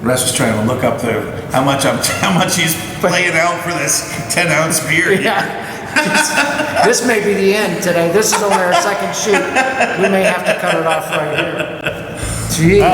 Russ was trying to look up how much he's laying out for this 10-ounce beer. Yeah. This may be the end today. This is only our second shoot. We may have to cut it off right here. Jeez.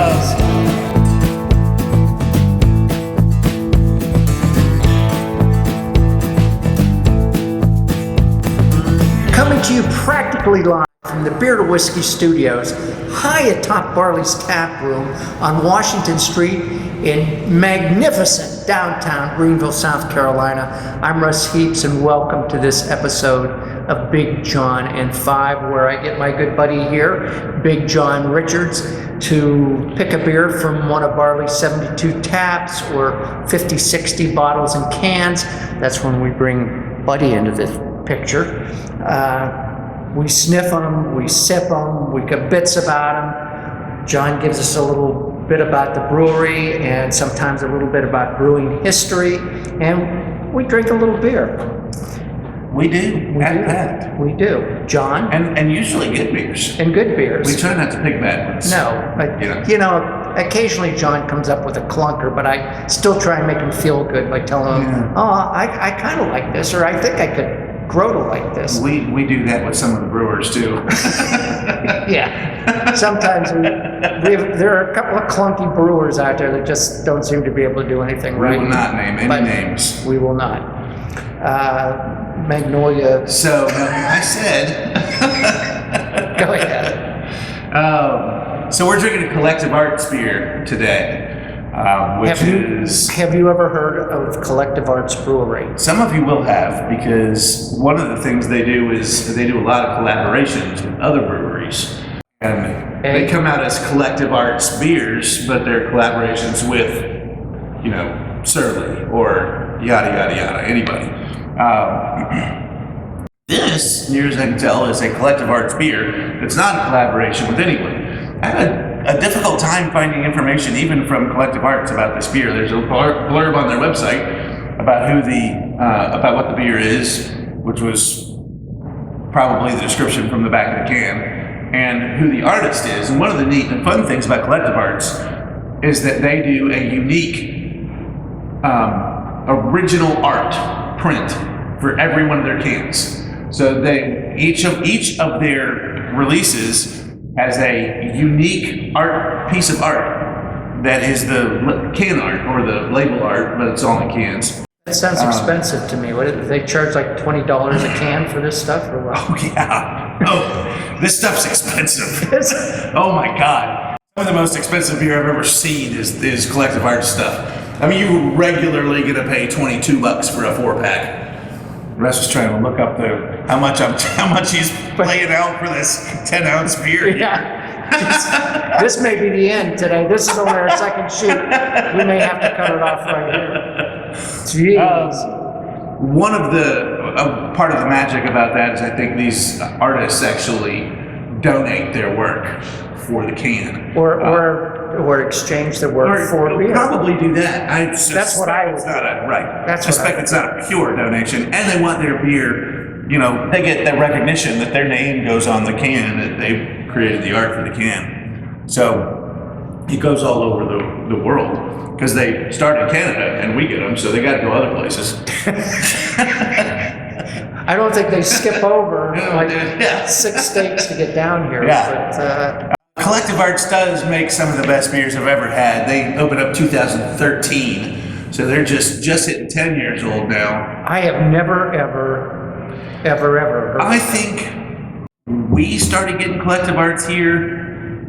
Coming to you practically live from the Beer to Whiskey Studios, high atop Barley's Tap Room on Washington Street in magnificent downtown Greenville, South Carolina. I'm Russ Heaps, and welcome to this episode of Big John and Five, where I get my good buddy here, Big John Richards, to pick a beer from one of Barley's 72 taps or 50, 60 bottles and cans. That's when we bring Buddy into the picture. We sniff them, we sip them, we get bits about them. John gives us a little bit about the brewery and sometimes a little bit about brewing history, and we drink a little beer. We do. We do. John? And usually good beers. And good beers. We try not to pick bad ones. No. Occasionally John comes up with a clunker, but I still try and make him feel good by telling him, I kind of like this, or I think I could grow to like this. We do that with some of the brewers too. Yeah. Sometimes there are a couple of clunky brewers out there that just don't seem to be able to do anything right. We will not name any names. We will not. Magnolia. So I said. Go ahead. So we're drinking a Collective Arts beer today. Have you ever heard of Collective Arts Brewery? Some of you will have, because one of the things they do is they do a lot of collaborations with other breweries. And they come out as Collective Arts beers, but they're collaborations with, Surly or yada, yada, yada, anybody. This, near as I can tell, is a Collective Arts beer. It's not a collaboration with anyone. I had a difficult time finding information even from Collective Arts about this beer. There's a blurb on their website about about what the beer is, which was probably the description from the back of the can, and who the artist is. And one of the neat and fun things about Collective Arts is that they do a unique original art print for every one of their cans. So each of their releases has a unique piece of art that is the can art or the label art, but it's all in cans. That sounds expensive to me. What did they charge, like $20 a can for this stuff, or what? Oh yeah. Oh, this stuff's expensive. Oh my God. Some of the most expensive beer I've ever seen is Collective Arts stuff. I mean, you're regularly gonna pay $22 for a 4-pack. Russ was trying to look up how much he's laying out for this 10-ounce beer. Yeah. This may be the end today. This is only our second shoot. We may have to cut it off right here. Jeez. One of part of the magic about that is I think these artists actually donate their work for the can. Or exchange the work for beer. Probably do that. That's what I would do. I suspect it's not a pure donation, and they want their beer, they get the recognition that their name goes on the can, that they created the art for the can. So it goes all over the world, because they start in Canada and we get them, so they got to go other places. I don't think they skip over 6 states to get down here. Yeah. But, Collective Arts does make some of the best beers I've ever had. They opened up 2013, so they're just hitting 10 years old now. I have never, ever heard. I think we started getting Collective Arts here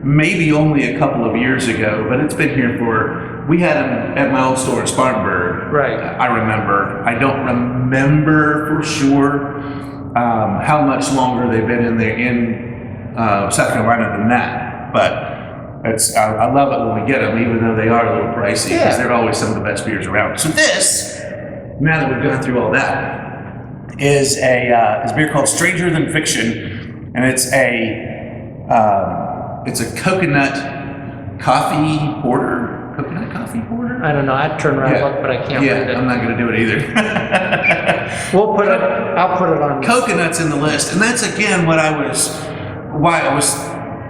maybe only a couple of years ago, but it's been here we had them at my old store in Spartanburg. Right. I remember. I don't remember for sure how much longer they've been in South Carolina than that. But I love it when we get them, even though they are a little pricey, because they're always some of the best beers around. So this, now that we've gone through all that, is a beer called Stranger Than Fiction, and it's a coconut coffee porter. Coconut coffee porter? I don't know. I'd turn around and look, but I can't read it. I'm not going to do it either. I'll put it on. Coconuts in the list, and that's again why I was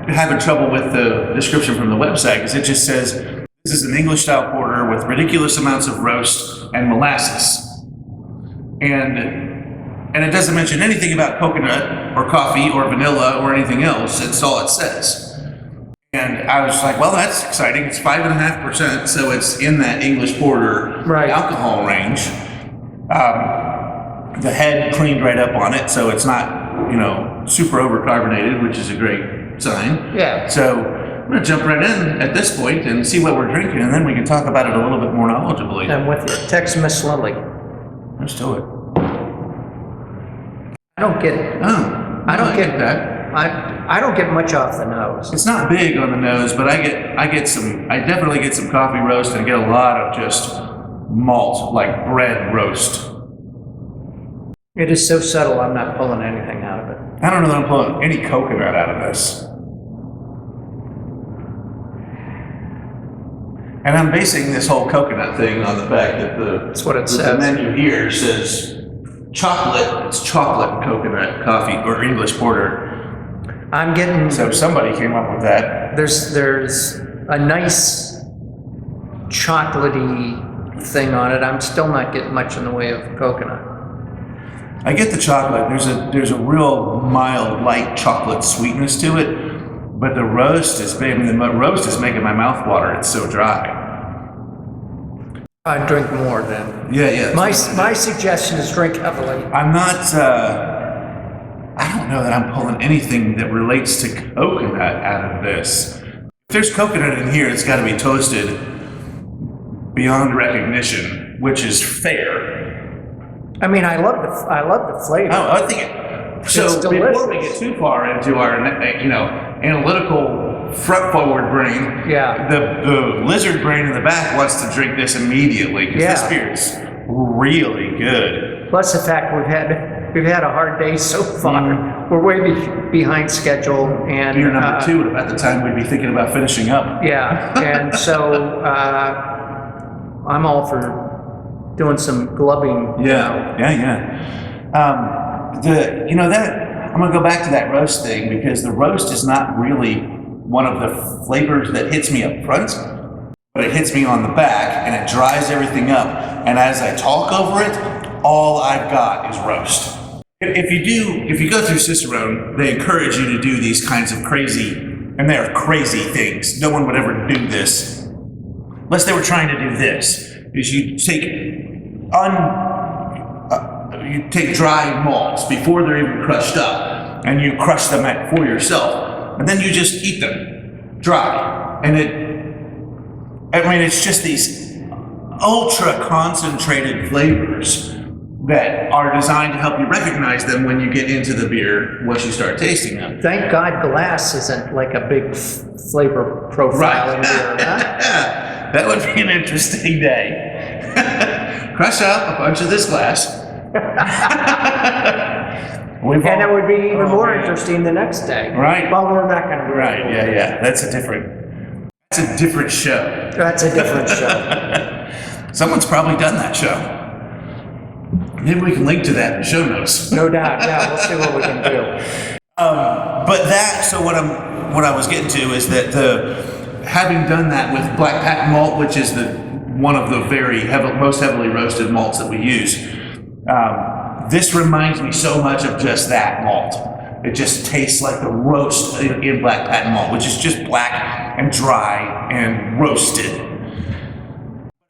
having trouble with the description from the website, because it just says this is an English style porter water with ridiculous amounts of roast and molasses. And it doesn't mention anything about coconut or coffee or vanilla or anything else. It's all it says. And I was like, well, that's exciting. It's 5.5%, so it's in that English porter Right. alcohol range. The head cleaned right up on it, so it's not, super overcarbonated, which is a great sign. Yeah. So I'm gonna jump right in at this point and see what we're drinking, and then we can talk about it a little bit more knowledgeably. I'm with you. Text Miss Lily. Let's do it. I don't get it. Oh, I don't get that. I don't get much off the nose. It's not big on the nose, but I definitely get some coffee roast and get a lot of just malt, like bread roast. It is so subtle, I'm not pulling anything out of it. I don't know that I'm pulling any coconut out of this. And I'm basing this whole coconut thing on the fact that That's what it the says. menu here says chocolate. It's chocolate coconut coffee or English porter. I'm getting, So somebody came up with that. there's a nice chocolatey thing on it. I'm still not getting much in the way of coconut. I get the chocolate. There's a real mild, light chocolate sweetness to it, but the roast is the roast is making my mouth water. It's so dry. I'd drink more then. Yeah. My suggestion is drink heavily. I'm not. I don't know that I'm pulling anything that relates to coconut out of this. If there's coconut in here, it's got to be toasted beyond recognition, which is fair. I mean, I love the flavor. Oh, I think so. It's Before we delicious. get too far into our, analytical front-forward brain, Yeah. the lizard brain in the back wants to drink this immediately because this Yeah. beer is really good. Plus the fact we've had a hard day so far. We're way behind schedule, and Beer number 2 at the time we'd be thinking about finishing up. yeah, and so I'm all for doing some glubbing. Yeah. I'm gonna go back to that roast thing because the roast is not really one of the flavors that hits me up front, but it hits me on the back and it dries everything up. And as I talk over it, all I've got is roast. If you go through Cicerone, they encourage you to do these kinds of crazy, and they are crazy things. No one would ever do this unless they were trying to do this. Is you take dry malts before they're even crushed up, and you crush them for yourself, and then you just eat them dry. And it's just these ultra concentrated flavors that are designed to help you recognize them when you get into the beer once you start tasting them. Thank God glass isn't like a big flavor profile in beer. Huh? That would be an interesting day. Crush up a bunch of this glass. And it would be even more man. interesting the next day. Right. Well, we're not going to do Right, it. yeah. That's a different show. That's a different show. Someone's probably done that show. Maybe we can link to that in the show notes. No doubt. Yeah, we'll see what we can do. So what I was getting to is that having done that with Black Patent malt, which is one of the most heavily roasted malts that we use, this reminds me so much of just that malt. It just tastes like the roast in Black Patent malt, which is just black and dry and roasted.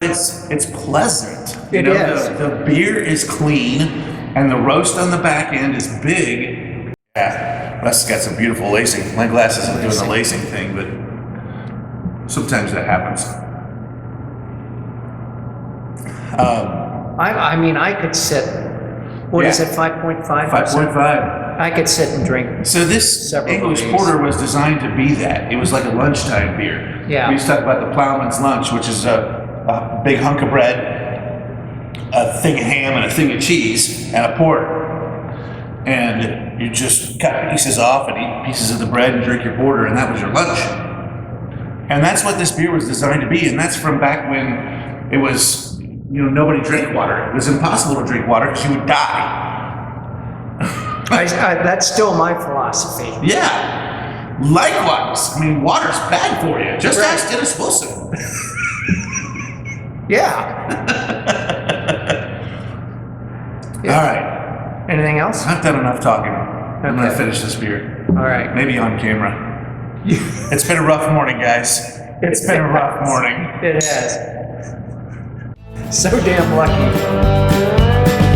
It's pleasant. It is. The beer is clean, and the roast on the back end is big. Yeah, that's got some beautiful lacing. My glass isn't doing the lacing thing, but sometimes that happens. I mean, I could sit, what is Yeah. it, 5.5? 5.5. I could sit and drink. So this Several English of these. porter was designed to be that. It was like a lunchtime beer. Yeah. We used to talk about the plowman's lunch, which is a big hunk of bread, a thing of ham, and a thing of cheese, and a porter. And you just cut pieces off and eat pieces of the bread and drink your porter, and that was your lunch. And that's what this beer was designed to be. And that's from back when it was, nobody drank water. It was impossible to drink water because you would die. That's still my philosophy. Yeah. Likewise. I mean, water's bad for you. Just Right. ask Dennis Wilson. Yeah. All right. Anything else? I've done enough talking. I'm going to Okay. finish this beer. All right. Maybe on camera. It's been a rough morning, guys. It's been a rough morning. It has. So damn lucky.